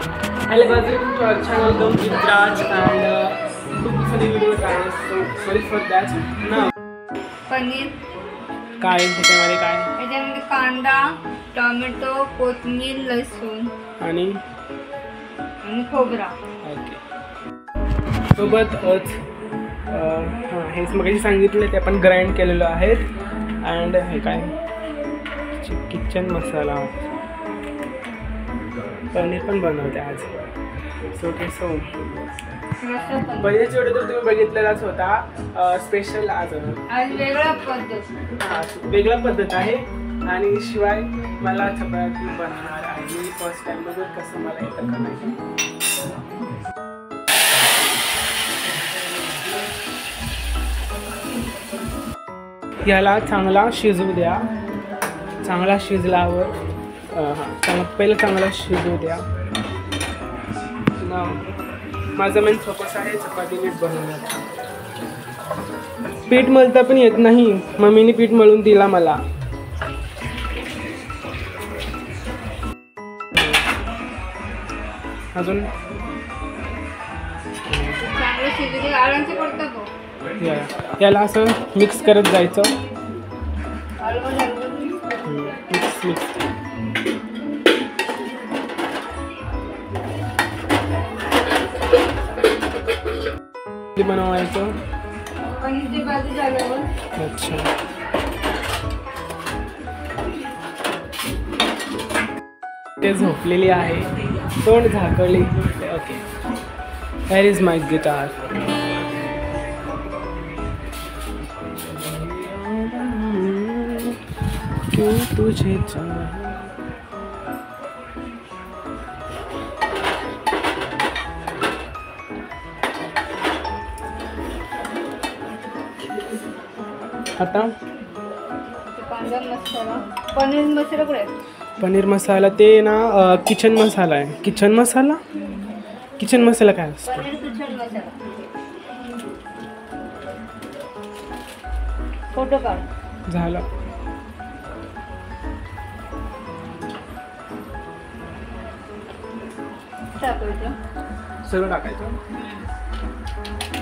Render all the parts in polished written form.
Hello guys, welcome to our channel. Welcome with Raj and खूप दिवसांनी video आहे, so sorry for that. Now paneer काय त्याच्यामध्ये काय याच्यामध्ये कांदा, टोमॅटो, कोथिंबीर, लसूण आणि खोबरा. ओके सोबत हे मगाशी सांगितलं ते आपण ग्राइंड केलेलं आहे. अँड हे काय किचन मसाला, पनीर पण बनवते आज. सो पहिल्याच व्हिडिओ तर तुम्ही बघितलेलाच होता. स्पेशल आज वेगळा पद्धत आहे. आणि शिवाय मला चपाती बनवणार आहे. मी फर्स्ट टाइम बघून कसं मला येतं करायचं. याला चांगला शिजू द्या. चांगला शिजल्यावर पहिलं चांगला शिजू द्या. माझा मेन फोकस आहे चपाती नीट बनवण्याचा. पीठ मळता पण येत नाही. मम्मीने पीठ मळून दिला मला. अजून याला असं मिक्स करत जायचं. मिक्स बनवायचं. अच्छा ते झोपलेली आहे, तोंड झाकळली. Okay where is my guitar. क्यों तुझे आता पनीर मसाला कुठे? पनीर मसाला ते ना किचन मसाला आहे. किचन मसाला काय असतो? फोटो काढ. झालं. सगळं टाकायचं.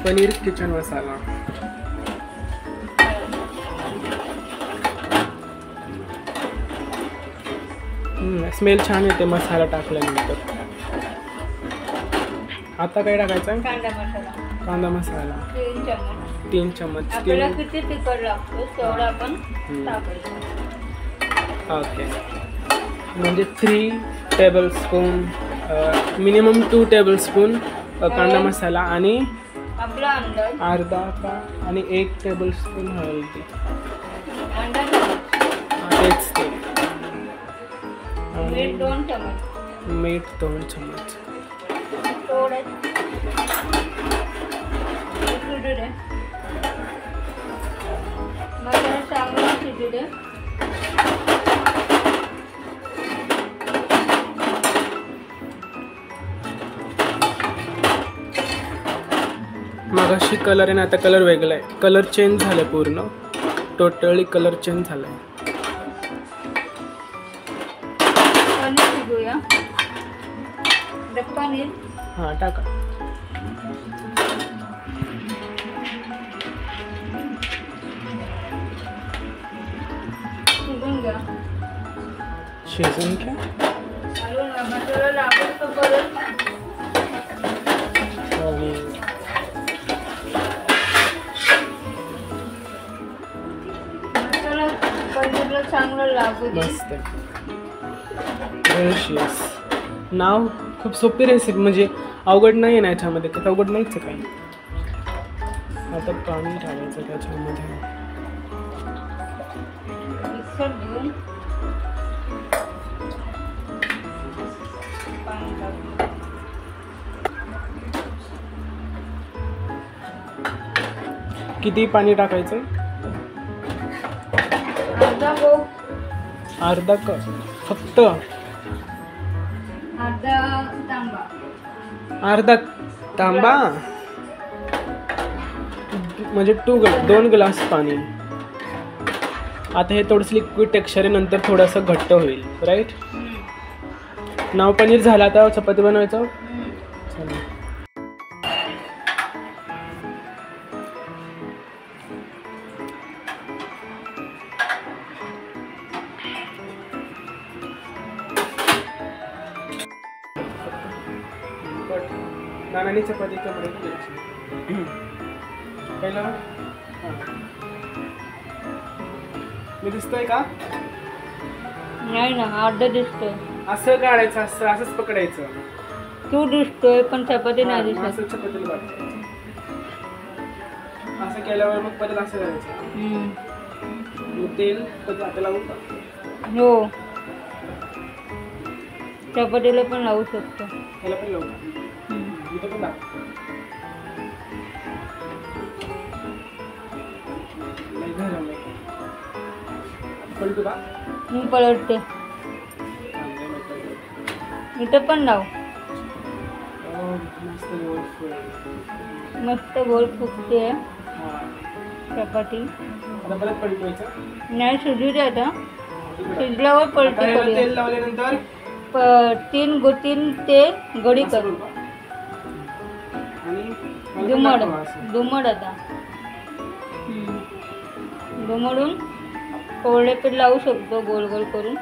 पनीर किचन मसाला. स्मेल छान येते मसाला टाकल्यानंतर. आता काय टाकायचं? कांदा मसाला 3 चम्मच. किती तिखट लागतो तेवढं आपण टाकायचं. ओके म्हणजे 3 टेबलस्पून मिनिमम 2 टेबलस्पून कांदा मसाला आणि आपला अंदाज अर्धा का आणि 1 टेबलस्पून हळदी. तेच ते. मीठ 2 चम्मच. मीठ 2 चम्मच. मसाला चांगला शिजू दे. मगाशी कलर आहे ना, आता कलर वेगळा आहे. कलर चेंज झालं पूर्ण. टोटली कलर चेंज झालाय. पनीर हां टाका. शिजून घ्या. शिजून घ्या. मसाला लागतो परत. मसाला पनीरला चांगलं लागू दे. मस्त डिलिशियस. नाव खूप सोपी रेसिपी, म्हणजे अवघड नाही आहे ना याच्यामध्ये. काही अवघड नाहीच आहे काही. आता पाणी टाकायचं त्याच्यामध्ये. मिक्सर घेऊन किती पाणी टाकायचं? अर्धा कप फक्त. अर्धा तांबा म्हणजे 2 ग्लास पाणी. आता हे थोडंसं लिक्विड टेक्स्चर आहे, नंतर थोडंसं घट्ट होईल, राईट? नाव पनीर झालं, आता चपाती बनवायचं. चला. नानाने चपाती कपडे पहिला मी दिसतोय का? नाही ना, अर्ध दिसतोय. असं काढायचं, असंच पकडायचं. तू दिसतोय पण चपाती नाही मग दिसत. असं चपातीला वाटायचं. असं केल्यावर मग परत असं करायचं. मग तेल परत आता लावून टाक. हो, चपातीला पण लावू शकतो. त्याला पण लावून टाक. इथं पण टाक. नाही झालं. पलटू का? मी पलटते. इथं पण लाव. मस्त गोल फुगते चपाती. आता परत पलटवायचं. नाही, शिजू दे आता. शिजल्यावर पलटी करूया. तेल लावल्यानंतर तीन ते गडी करू. दुमड आता दुमडून कोरडे पीठ लावू शकतो गोल गोल करून.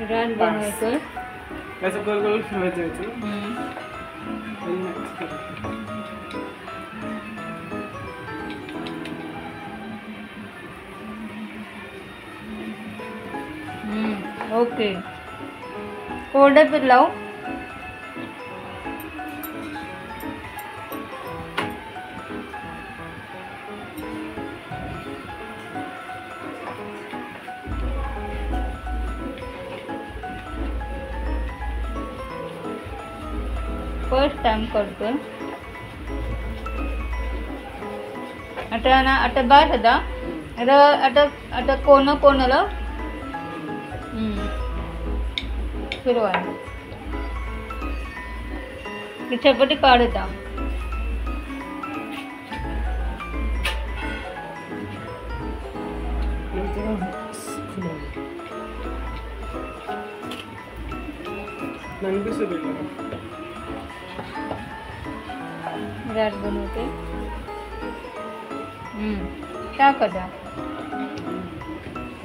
रान बनवायचं. त्याचं गोल गोल फिरवायचं. ओके, कोरडे पीठ लावू. फर्स्ट टाइम करतोय. आता बस आता कोणाला फिरवाय ती चपाती काढता. राट बनवते. टाक आता.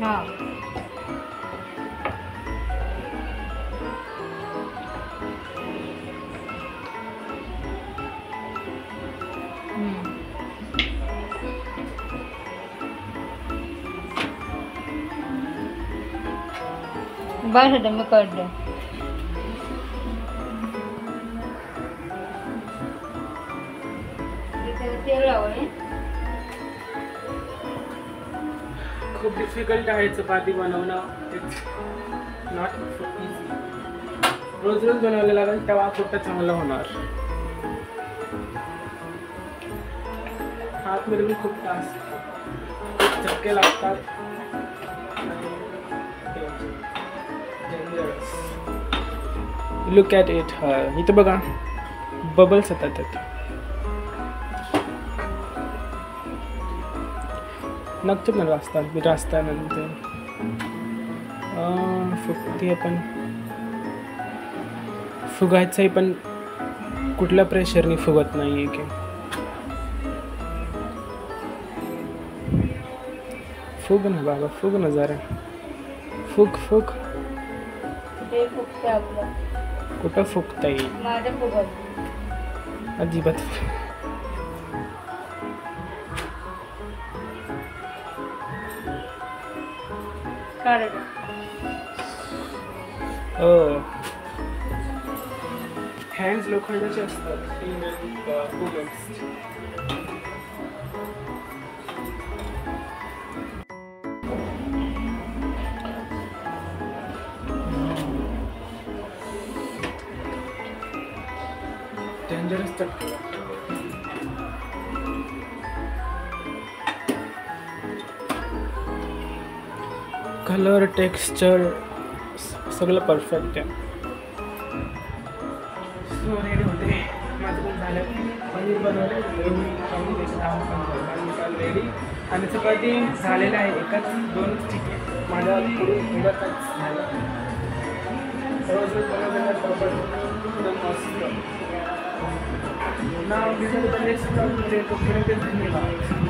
हा, बस आता मी करते. तेल लावले. खूप डिफिकल्ट आहे चपाती बनवणं. Not easy. रोज रोज बनवायला लागेल तेव्हा खूप चांगलं होणार. हातमध्ये पण खूप तास चटके लागतात. Look at it. इथं बघा बबल्स येतात त्यात. नक्कीच ना रास्तानंतर फुगते पण फुगायचंही पण कुठल्या प्रेशरनी फुगत नाही आहे की. फुग ना बाबा, फुग ना जरा. फुग फुग. कुठं फुगता येईल? अजिबात. हँड्स लोखंडाचे असतात. डेंजरस चटका. कलर टेक्स्चर सगळं परफेक्ट आहे. रेडी होते. माझं पण झालं. पनीर बनवले रेडी आणि चपाती झालेलं आहे. एकाच 2 ठीक आहे माझ्याकडून एवढंच झालं. रोज रोज बनवलेलं एकदम मस्त. ना नेक्स्ट धन्यवाद.